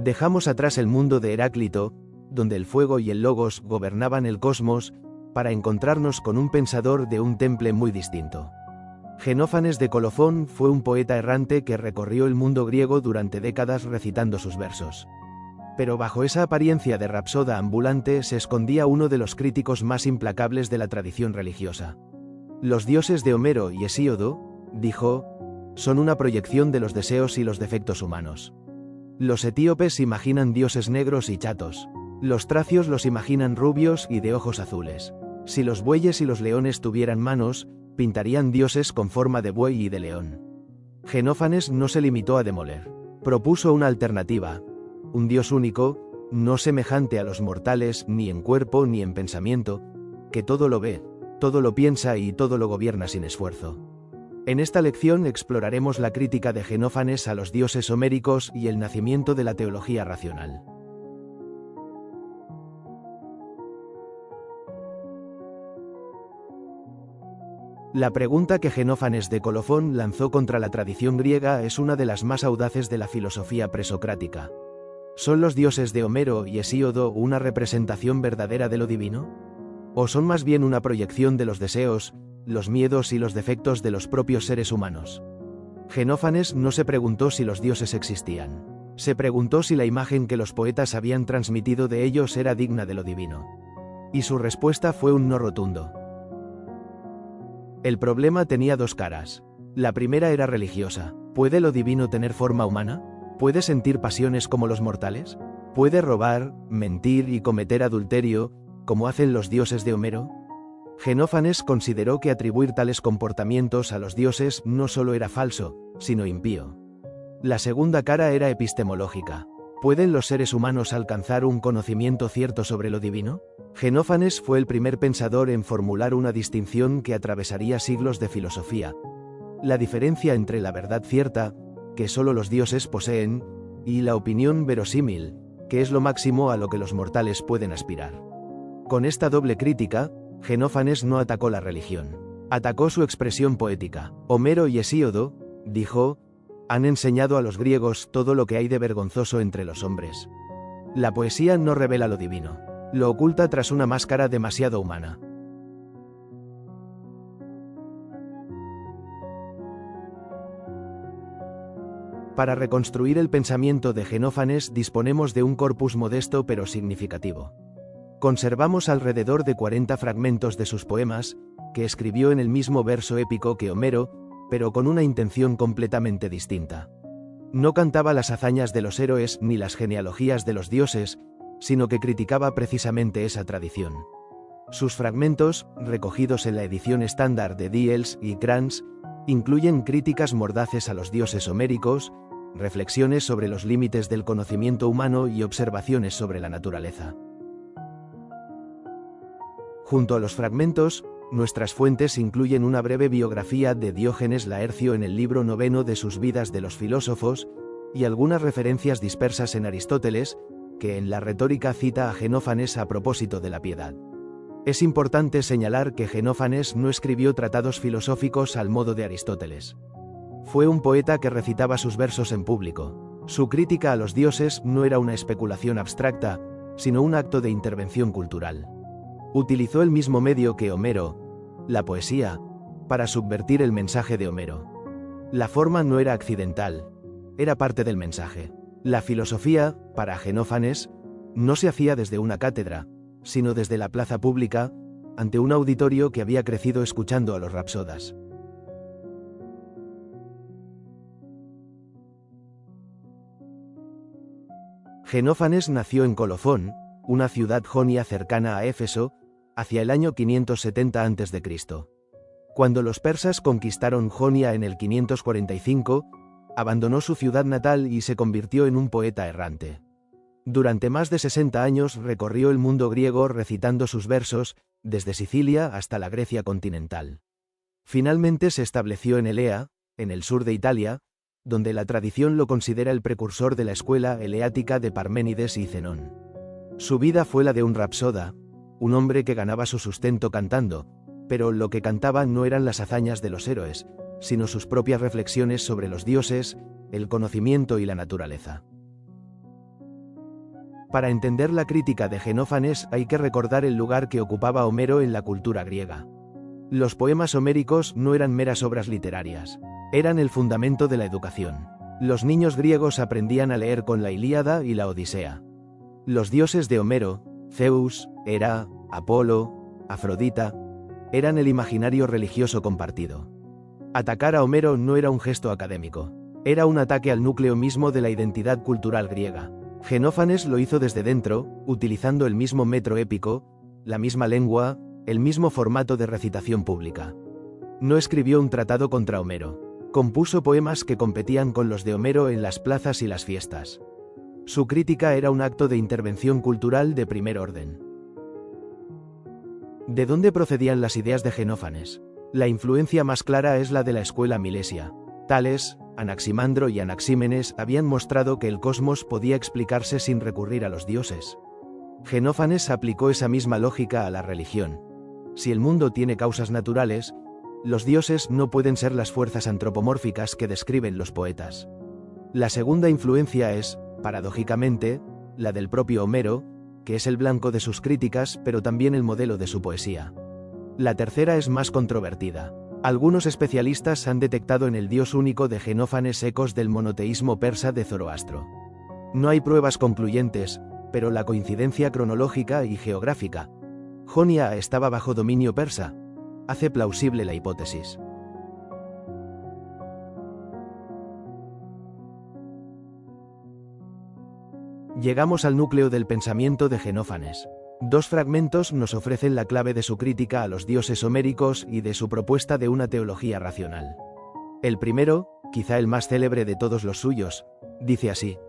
Dejamos atrás el mundo de Heráclito, donde el fuego y el logos gobernaban el cosmos, para encontrarnos con un pensador de un temple muy distinto. Xenófanes de Colofón fue un poeta errante que recorrió el mundo griego durante décadas recitando sus versos. Pero bajo esa apariencia de rapsoda ambulante se escondía uno de los críticos más implacables de la tradición religiosa. Los dioses de Homero y Hesíodo, dijo, son una proyección de los deseos y los defectos humanos. Los etíopes imaginan dioses negros y chatos. Los tracios los imaginan rubios y de ojos azules. Si los bueyes y los leones tuvieran manos, pintarían dioses con forma de buey y de león. Xenófanes no se limitó a demoler. Propuso una alternativa. Un dios único, no semejante a los mortales ni en cuerpo ni en pensamiento, que todo lo ve, todo lo piensa y todo lo gobierna sin esfuerzo. En esta lección exploraremos la crítica de Xenófanes a los dioses homéricos y el nacimiento de la teología racional. La pregunta que Xenófanes de Colofón lanzó contra la tradición griega es una de las más audaces de la filosofía presocrática. ¿Son los dioses de Homero y Hesíodo una representación verdadera de lo divino? ¿O son más bien una proyección de los deseos, los miedos y los defectos de los propios seres humanos? Xenófanes no se preguntó si los dioses existían. Se preguntó si la imagen que los poetas habían transmitido de ellos era digna de lo divino. Y su respuesta fue un no rotundo. El problema tenía dos caras. La primera era religiosa. ¿Puede lo divino tener forma humana? ¿Puede sentir pasiones como los mortales? ¿Puede robar, mentir y cometer adulterio, como hacen los dioses de Homero? Xenófanes consideró que atribuir tales comportamientos a los dioses no solo era falso, sino impío. La segunda cara era epistemológica. ¿Pueden los seres humanos alcanzar un conocimiento cierto sobre lo divino? Xenófanes fue el primer pensador en formular una distinción que atravesaría siglos de filosofía. La diferencia entre la verdad cierta, que solo los dioses poseen, y la opinión verosímil, que es lo máximo a lo que los mortales pueden aspirar. Con esta doble crítica, Xenófanes no atacó la religión. Atacó su expresión poética. Homero y Hesíodo, dijo, han enseñado a los griegos todo lo que hay de vergonzoso entre los hombres. La poesía no revela lo divino. Lo oculta tras una máscara demasiado humana. Para reconstruir el pensamiento de Xenófanes disponemos de un corpus modesto pero significativo. Conservamos alrededor de 40 fragmentos de sus poemas, que escribió en el mismo verso épico que Homero, pero con una intención completamente distinta. No cantaba las hazañas de los héroes ni las genealogías de los dioses, sino que criticaba precisamente esa tradición. Sus fragmentos, recogidos en la edición estándar de Diels y Krantz, incluyen críticas mordaces a los dioses homéricos, reflexiones sobre los límites del conocimiento humano y observaciones sobre la naturaleza. Junto a los fragmentos, nuestras fuentes incluyen una breve biografía de Diógenes Laercio en el libro 9 de sus Vidas de los filósofos, y algunas referencias dispersas en Aristóteles, que en la retórica cita a Xenófanes a propósito de la piedad. Es importante señalar que Xenófanes no escribió tratados filosóficos al modo de Aristóteles. Fue un poeta que recitaba sus versos en público. Su crítica a los dioses no era una especulación abstracta, sino un acto de intervención cultural. Utilizó el mismo medio que Homero, la poesía, para subvertir el mensaje de Homero. La forma no era accidental, era parte del mensaje. La filosofía, para Xenófanes, no se hacía desde una cátedra, sino desde la plaza pública, ante un auditorio que había crecido escuchando a los rapsodas. Xenófanes nació en Colofón, una ciudad jonia cercana a Éfeso, hacia el año 570 a.C. Cuando los persas conquistaron Jonia en el 545, abandonó su ciudad natal y se convirtió en un poeta errante. Durante más de 60 años recorrió el mundo griego recitando sus versos, desde Sicilia hasta la Grecia continental. Finalmente se estableció en Elea, en el sur de Italia, donde la tradición lo considera el precursor de la escuela eleática de Parménides y Zenón. Su vida fue la de un rapsoda, un hombre que ganaba su sustento cantando, pero lo que cantaba no eran las hazañas de los héroes, sino sus propias reflexiones sobre los dioses, el conocimiento y la naturaleza. Para entender la crítica de Xenófanes hay que recordar el lugar que ocupaba Homero en la cultura griega. Los poemas homéricos no eran meras obras literarias, eran el fundamento de la educación. Los niños griegos aprendían a leer con la Ilíada y la Odisea. Los dioses de Homero, Zeus, Hera, Apolo, Afrodita, eran el imaginario religioso compartido. Atacar a Homero no era un gesto académico, era un ataque al núcleo mismo de la identidad cultural griega. Xenófanes lo hizo desde dentro, utilizando el mismo metro épico, la misma lengua, el mismo formato de recitación pública. No escribió un tratado contra Homero. Compuso poemas que competían con los de Homero en las plazas y las fiestas. Su crítica era un acto de intervención cultural de primer orden. ¿De dónde procedían las ideas de Xenófanes? La influencia más clara es la de la escuela milesia. Tales, Anaximandro y Anaxímenes habían mostrado que el cosmos podía explicarse sin recurrir a los dioses. Xenófanes aplicó esa misma lógica a la religión. Si el mundo tiene causas naturales, los dioses no pueden ser las fuerzas antropomórficas que describen los poetas. La segunda influencia es, paradójicamente, la del propio Homero, que es el blanco de sus críticas pero también el modelo de su poesía. La tercera es más controvertida. Algunos especialistas han detectado en el dios único de Xenófanes ecos del monoteísmo persa de Zoroastro. No hay pruebas concluyentes, pero la coincidencia cronológica y geográfica, Jonia estaba bajo dominio persa, hace plausible la hipótesis. Llegamos al núcleo del pensamiento de Xenófanes. Dos fragmentos nos ofrecen la clave de su crítica a los dioses homéricos y de su propuesta de una teología racional. El primero, quizá el más célebre de todos los suyos, dice así: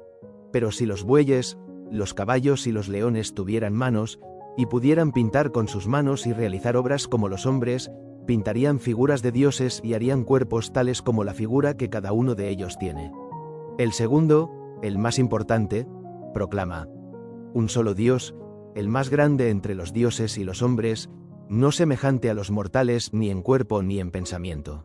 «Pero si los bueyes, los caballos y los leones tuvieran manos, y pudieran pintar con sus manos y realizar obras como los hombres, pintarían figuras de dioses y harían cuerpos tales como la figura que cada uno de ellos tiene». El segundo, el más importante, proclama: «Un solo Dios, el más grande entre los dioses y los hombres, no semejante a los mortales ni en cuerpo ni en pensamiento».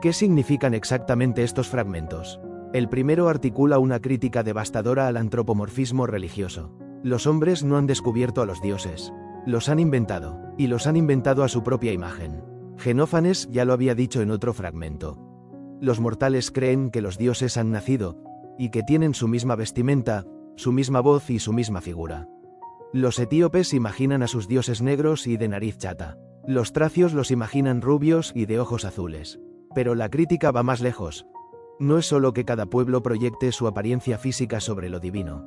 ¿Qué significan exactamente estos fragmentos? El primero articula una crítica devastadora al antropomorfismo religioso. Los hombres no han descubierto a los dioses, los han inventado, y los han inventado a su propia imagen. Xenófanes ya lo había dicho en otro fragmento. Los mortales creen que los dioses han nacido, y que tienen su misma vestimenta, su misma voz y su misma figura. Los etíopes imaginan a sus dioses negros y de nariz chata. Los tracios los imaginan rubios y de ojos azules. Pero la crítica va más lejos. No es solo que cada pueblo proyecte su apariencia física sobre lo divino.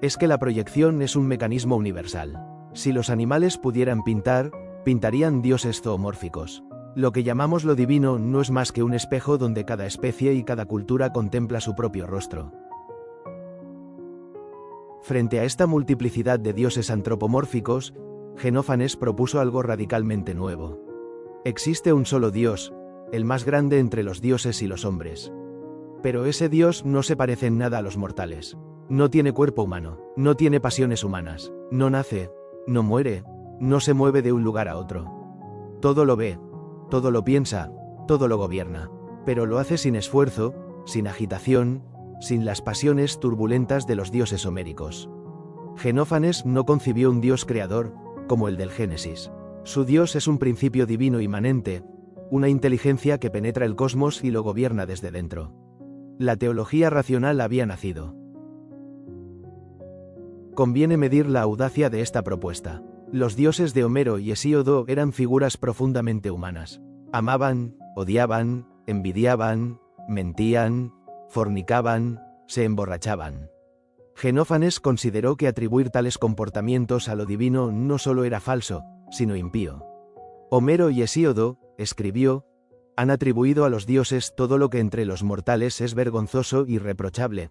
Es que la proyección es un mecanismo universal. Si los animales pudieran pintar, pintarían dioses zoomórficos. Lo que llamamos lo divino no es más que un espejo donde cada especie y cada cultura contempla su propio rostro. Frente a esta multiplicidad de dioses antropomórficos, Xenófanes propuso algo radicalmente nuevo. Existe un solo Dios, el más grande entre los dioses y los hombres. Pero ese Dios no se parece en nada a los mortales. No tiene cuerpo humano, no tiene pasiones humanas, no nace, no muere, no se mueve de un lugar a otro. Todo lo ve, todo lo piensa, todo lo gobierna, pero lo hace sin esfuerzo, sin agitación, sin las pasiones turbulentas de los dioses homéricos. Xenófanes no concibió un Dios creador, como el del Génesis. Su Dios es un principio divino inmanente, una inteligencia que penetra el cosmos y lo gobierna desde dentro. La teología racional había nacido. Conviene medir la audacia de esta propuesta. Los dioses de Homero y Hesíodo eran figuras profundamente humanas. Amaban, odiaban, envidiaban, mentían, fornicaban, se emborrachaban. Xenófanes consideró que atribuir tales comportamientos a lo divino no solo era falso, sino impío. Homero y Hesíodo, escribió, han atribuido a los dioses todo lo que entre los mortales es vergonzoso y reprochable: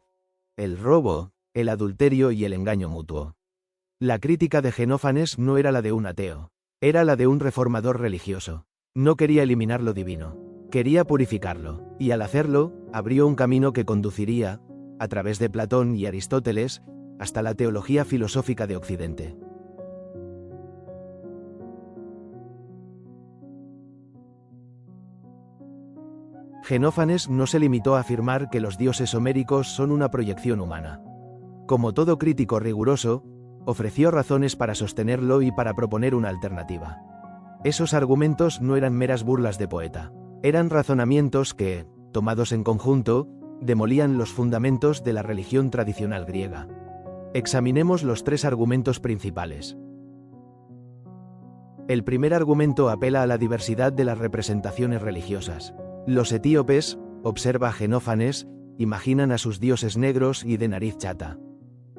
el robo, el adulterio y el engaño mutuo. La crítica de Xenófanes no era la de un ateo, era la de un reformador religioso. No quería eliminar lo divino, quería purificarlo, y al hacerlo, abrió un camino que conduciría, a través de Platón y Aristóteles, hasta la teología filosófica de Occidente. Xenófanes no se limitó a afirmar que los dioses homéricos son una proyección humana. Como todo crítico riguroso, ofreció razones para sostenerlo y para proponer una alternativa. Esos argumentos no eran meras burlas de poeta. Eran razonamientos que, tomados en conjunto, demolían los fundamentos de la religión tradicional griega. Examinemos los tres argumentos principales. El primer argumento apela a la diversidad de las representaciones religiosas. Los etíopes, observa Xenófanes, imaginan a sus dioses negros y de nariz chata.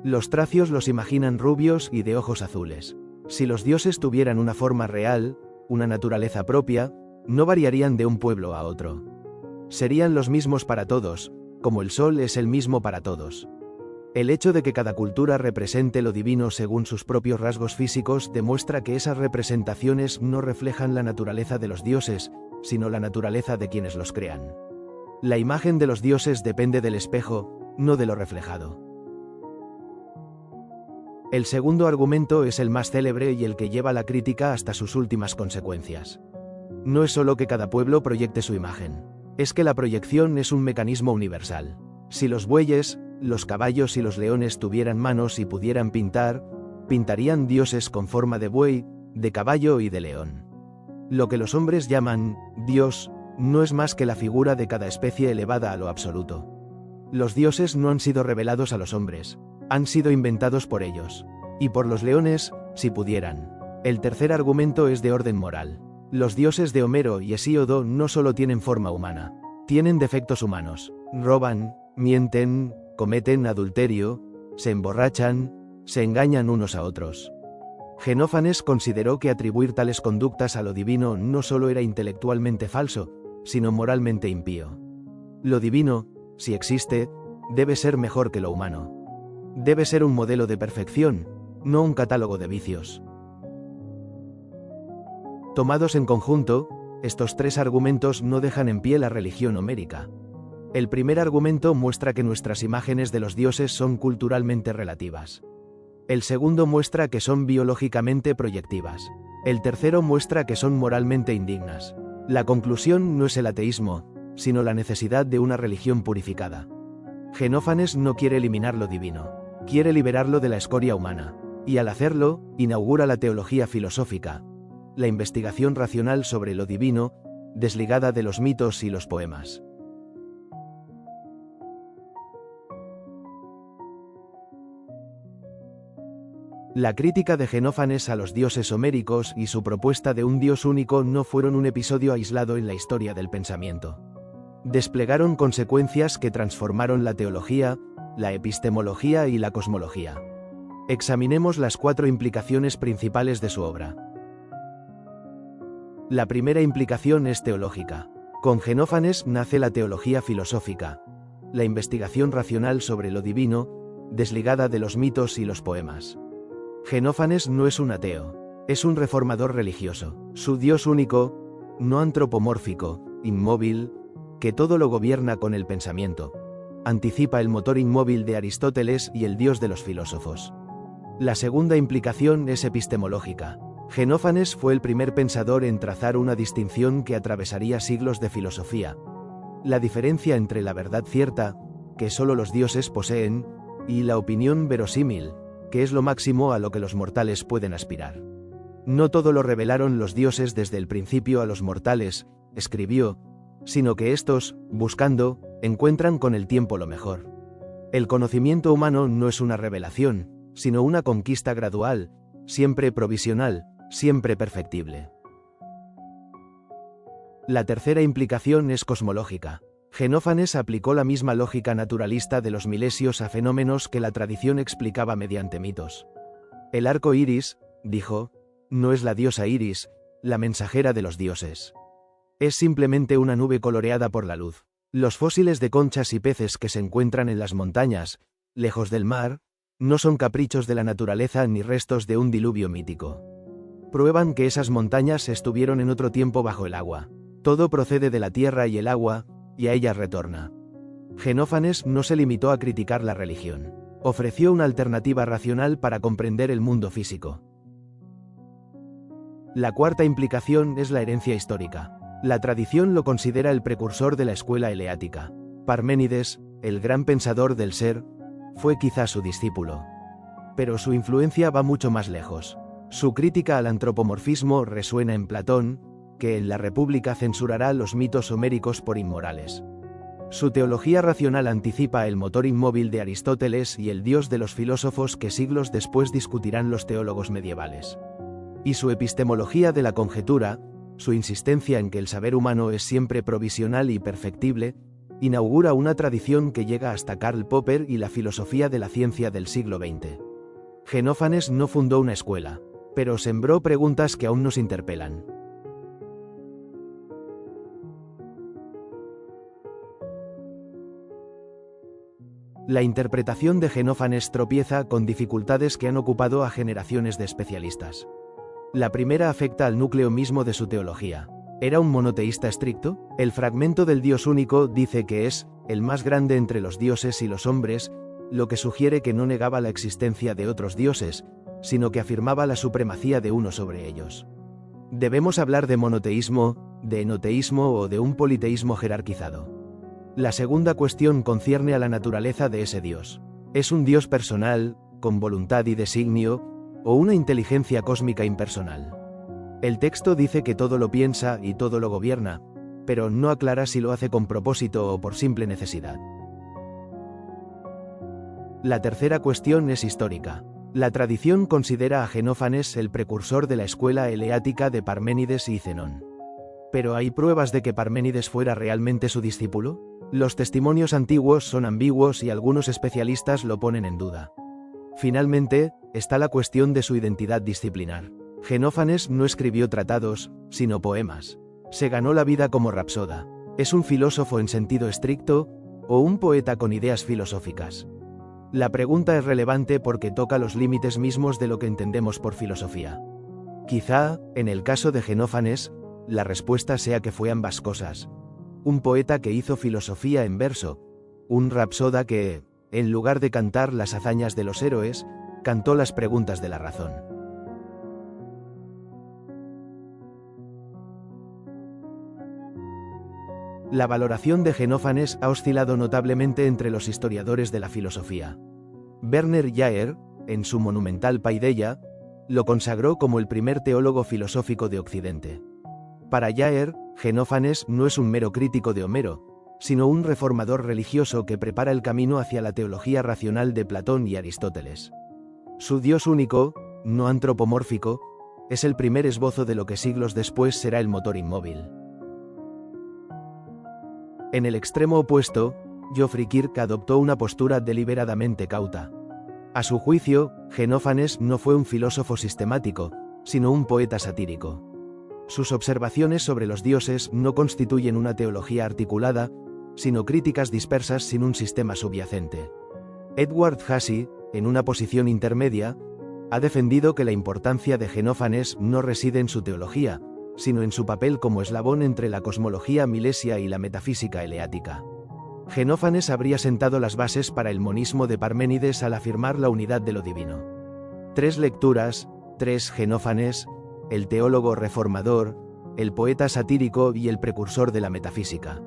Los tracios los imaginan rubios y de ojos azules. Si los dioses tuvieran una forma real, una naturaleza propia, no variarían de un pueblo a otro. Serían los mismos para todos, como el sol es el mismo para todos. El hecho de que cada cultura represente lo divino según sus propios rasgos físicos demuestra que esas representaciones no reflejan la naturaleza de los dioses, sino la naturaleza de quienes los crean. La imagen de los dioses depende del espejo, no de lo reflejado. El segundo argumento es el más célebre y el que lleva la crítica hasta sus últimas consecuencias. No es solo que cada pueblo proyecte su imagen, es que la proyección es un mecanismo universal. Si los bueyes, los caballos y los leones tuvieran manos y pudieran pintar, pintarían dioses con forma de buey, de caballo y de león. Lo que los hombres llaman Dios no es más que la figura de cada especie elevada a lo absoluto. Los dioses no han sido revelados a los hombres, han sido inventados por ellos. Y por los leones, si pudieran. El tercer argumento es de orden moral. Los dioses de Homero y Hesíodo no solo tienen forma humana, tienen defectos humanos. Roban, mienten, cometen adulterio, se emborrachan, se engañan unos a otros. Xenófanes consideró que atribuir tales conductas a lo divino no solo era intelectualmente falso, sino moralmente impío. Lo divino, si existe, debe ser mejor que lo humano. Debe ser un modelo de perfección, no un catálogo de vicios. Tomados en conjunto, estos tres argumentos no dejan en pie la religión homérica. El primer argumento muestra que nuestras imágenes de los dioses son culturalmente relativas. El segundo muestra que son biológicamente proyectivas. El tercero muestra que son moralmente indignas. La conclusión no es el ateísmo, sino la necesidad de una religión purificada. Xenófanes no quiere eliminar lo divino, quiere liberarlo de la escoria humana, y al hacerlo, inaugura la teología filosófica, la investigación racional sobre lo divino, desligada de los mitos y los poemas. La crítica de Xenófanes a los dioses homéricos y su propuesta de un dios único no fueron un episodio aislado en la historia del pensamiento. Desplegaron consecuencias que transformaron la teología, la epistemología y la cosmología. Examinemos las cuatro implicaciones principales de su obra. La primera implicación es teológica. Con Xenófanes nace la teología filosófica, la investigación racional sobre lo divino, desligada de los mitos y los poemas. Xenófanes no es un ateo, es un reformador religioso. Su Dios único, no antropomórfico, inmóvil, que todo lo gobierna con el pensamiento, anticipa el motor inmóvil de Aristóteles y el Dios de los filósofos. La segunda implicación es epistemológica. Xenófanes fue el primer pensador en trazar una distinción que atravesaría siglos de filosofía. La diferencia entre la verdad cierta, que solo los dioses poseen, y la opinión verosímil, que es lo máximo a lo que los mortales pueden aspirar. No todo lo revelaron los dioses desde el principio a los mortales, escribió, sino que estos, buscando, encuentran con el tiempo lo mejor. El conocimiento humano no es una revelación, sino una conquista gradual, siempre provisional, siempre perfectible. La tercera implicación es cosmológica. Xenófanes aplicó la misma lógica naturalista de los milesios a fenómenos que la tradición explicaba mediante mitos. El arco iris, dijo, no es la diosa Iris, la mensajera de los dioses. Es simplemente una nube coloreada por la luz. Los fósiles de conchas y peces que se encuentran en las montañas, lejos del mar, no son caprichos de la naturaleza ni restos de un diluvio mítico. Prueban que esas montañas estuvieron en otro tiempo bajo el agua. Todo procede de la tierra y el agua, y a ellas retorna. Xenófanes no se limitó a criticar la religión. Ofreció una alternativa racional para comprender el mundo físico. La cuarta implicación es la herencia histórica. La tradición lo considera el precursor de la escuela eleática. Parménides, el gran pensador del ser, fue quizá su discípulo. Pero su influencia va mucho más lejos. Su crítica al antropomorfismo resuena en Platón, que en la República censurará los mitos homéricos por inmorales. Su teología racional anticipa el motor inmóvil de Aristóteles y el dios de los filósofos que siglos después discutirán los teólogos medievales. Y su epistemología de la conjetura, su insistencia en que el saber humano es siempre provisional y perfectible, inaugura una tradición que llega hasta Karl Popper y la filosofía de la ciencia del siglo XX. Xenófanes no fundó una escuela, pero sembró preguntas que aún nos interpelan. La interpretación de Xenófanes tropieza con dificultades que han ocupado a generaciones de especialistas. La primera afecta al núcleo mismo de su teología. ¿Era un monoteísta estricto? El fragmento del Dios único dice que es el más grande entre los dioses y los hombres, lo que sugiere que no negaba la existencia de otros dioses, sino que afirmaba la supremacía de uno sobre ellos. ¿Debemos hablar de monoteísmo, de enoteísmo o de un politeísmo jerarquizado? La segunda cuestión concierne a la naturaleza de ese Dios. ¿Es un Dios personal, con voluntad y designio, o una inteligencia cósmica impersonal? El texto dice que todo lo piensa y todo lo gobierna, pero no aclara si lo hace con propósito o por simple necesidad. La tercera cuestión es histórica. La tradición considera a Xenófanes el precursor de la escuela eleática de Parménides y Zenón. ¿Pero hay pruebas de que Parménides fuera realmente su discípulo? Los testimonios antiguos son ambiguos y algunos especialistas lo ponen en duda. Finalmente, está la cuestión de su identidad disciplinar. Xenófanes no escribió tratados, sino poemas. Se ganó la vida como rapsoda. ¿Es un filósofo en sentido estricto, o un poeta con ideas filosóficas? La pregunta es relevante porque toca los límites mismos de lo que entendemos por filosofía. Quizá, en el caso de Xenófanes, la respuesta sea que fue ambas cosas. Un poeta que hizo filosofía en verso, un rapsoda que, en lugar de cantar las hazañas de los héroes, cantó las preguntas de la razón. La valoración de Xenófanes ha oscilado notablemente entre los historiadores de la filosofía. Werner Jaeger, en su monumental Paideia, lo consagró como el primer teólogo filosófico de Occidente. Para Jaeger, Xenófanes no es un mero crítico de Homero, sino un reformador religioso que prepara el camino hacia la teología racional de Platón y Aristóteles. Su Dios único, no antropomórfico, es el primer esbozo de lo que siglos después será el motor inmóvil. En el extremo opuesto, Geoffrey Kirk adoptó una postura deliberadamente cauta. A su juicio, Xenófanes no fue un filósofo sistemático, sino un poeta satírico. Sus observaciones sobre los dioses no constituyen una teología articulada, sino críticas dispersas sin un sistema subyacente. Edward Hussey, en una posición intermedia, ha defendido que la importancia de Xenófanes no reside en su teología, sino en su papel como eslabón entre la cosmología milesia y la metafísica eleática. Xenófanes habría sentado las bases para el monismo de Parménides al afirmar la unidad de lo divino. Tres lecturas, tres Xenófanes, el teólogo reformador, el poeta satírico y el precursor de la metafísica.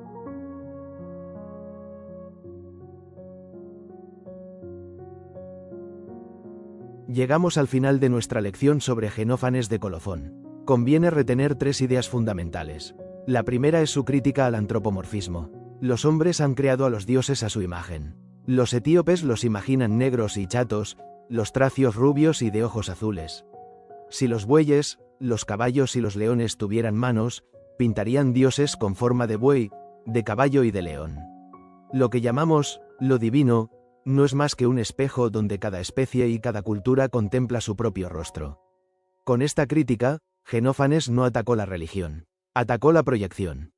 Llegamos al final de nuestra lección sobre Xenófanes de Colofón. Conviene retener tres ideas fundamentales. La primera es su crítica al antropomorfismo. Los hombres han creado a los dioses a su imagen. Los etíopes los imaginan negros y chatos, los tracios rubios y de ojos azules. Si los bueyes, los caballos y los leones tuvieran manos, pintarían dioses con forma de buey, de caballo y de león. Lo que llamamos lo divino no es más que un espejo donde cada especie y cada cultura contempla su propio rostro. Con esta crítica, Xenófanes no atacó la religión, atacó la proyección.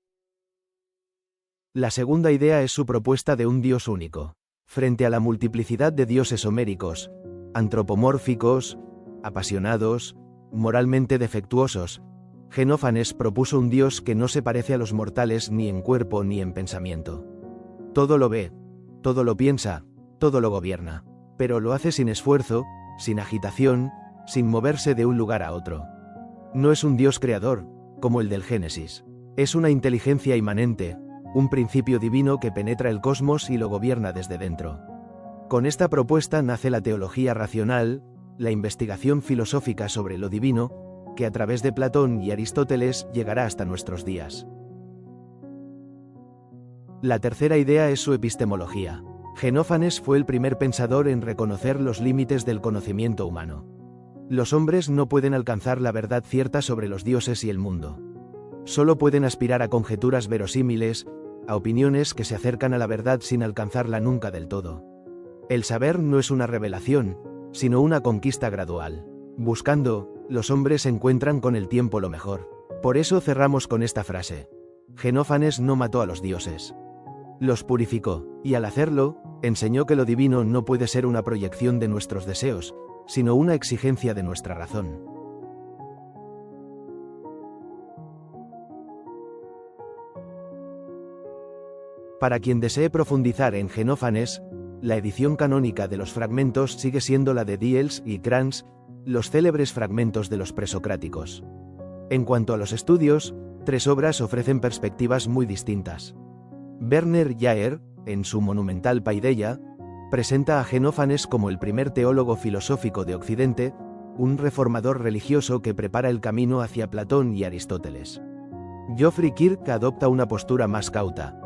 La segunda idea es su propuesta de un Dios único. Frente a la multiplicidad de dioses homéricos, antropomórficos, apasionados, moralmente defectuosos, Xenófanes propuso un Dios que no se parece a los mortales ni en cuerpo ni en pensamiento. Todo lo ve, todo lo piensa, todo lo gobierna, pero lo hace sin esfuerzo, sin agitación, sin moverse de un lugar a otro. No es un Dios creador, como el del Génesis. Es una inteligencia inmanente, un principio divino que penetra el cosmos y lo gobierna desde dentro. Con esta propuesta nace la teología racional, la investigación filosófica sobre lo divino, que a través de Platón y Aristóteles llegará hasta nuestros días. La tercera idea es su epistemología. Xenófanes fue el primer pensador en reconocer los límites del conocimiento humano. Los hombres no pueden alcanzar la verdad cierta sobre los dioses y el mundo. Solo pueden aspirar a conjeturas verosímiles, a opiniones que se acercan a la verdad sin alcanzarla nunca del todo. El saber no es una revelación, sino una conquista gradual. Buscando, los hombres encuentran con el tiempo lo mejor. Por eso cerramos con esta frase. Xenófanes no mató a los dioses. Los purificó, y al hacerlo, enseñó que lo divino no puede ser una proyección de nuestros deseos, sino una exigencia de nuestra razón. Para quien desee profundizar en Xenófanes, la edición canónica de los fragmentos sigue siendo la de Diels y Krantz, los célebres fragmentos de los presocráticos. En cuanto a los estudios, 3 obras ofrecen perspectivas muy distintas. Werner Jaeger, en su monumental Paideia, presenta a Xenófanes como el primer teólogo filosófico de Occidente, un reformador religioso que prepara el camino hacia Platón y Aristóteles. Geoffrey Kirk adopta una postura más cauta.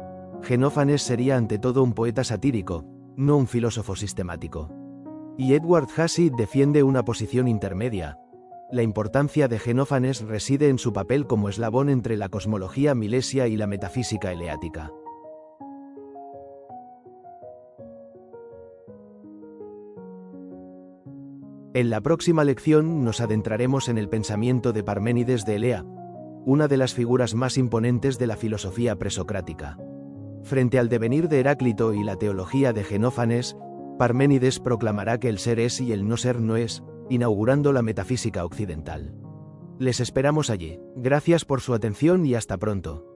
Xenófanes sería ante todo un poeta satírico, no un filósofo sistemático. Y Edward Hussey defiende una posición intermedia. La importancia de Xenófanes reside en su papel como eslabón entre la cosmología milesia y la metafísica eleática. En la próxima lección nos adentraremos en el pensamiento de Parménides de Elea, una de las figuras más imponentes de la filosofía presocrática. Frente al devenir de Heráclito y la teología de Xenófanes, Parménides proclamará que el ser es y el no ser no es, inaugurando la metafísica occidental. Les esperamos allí. Gracias por su atención y hasta pronto.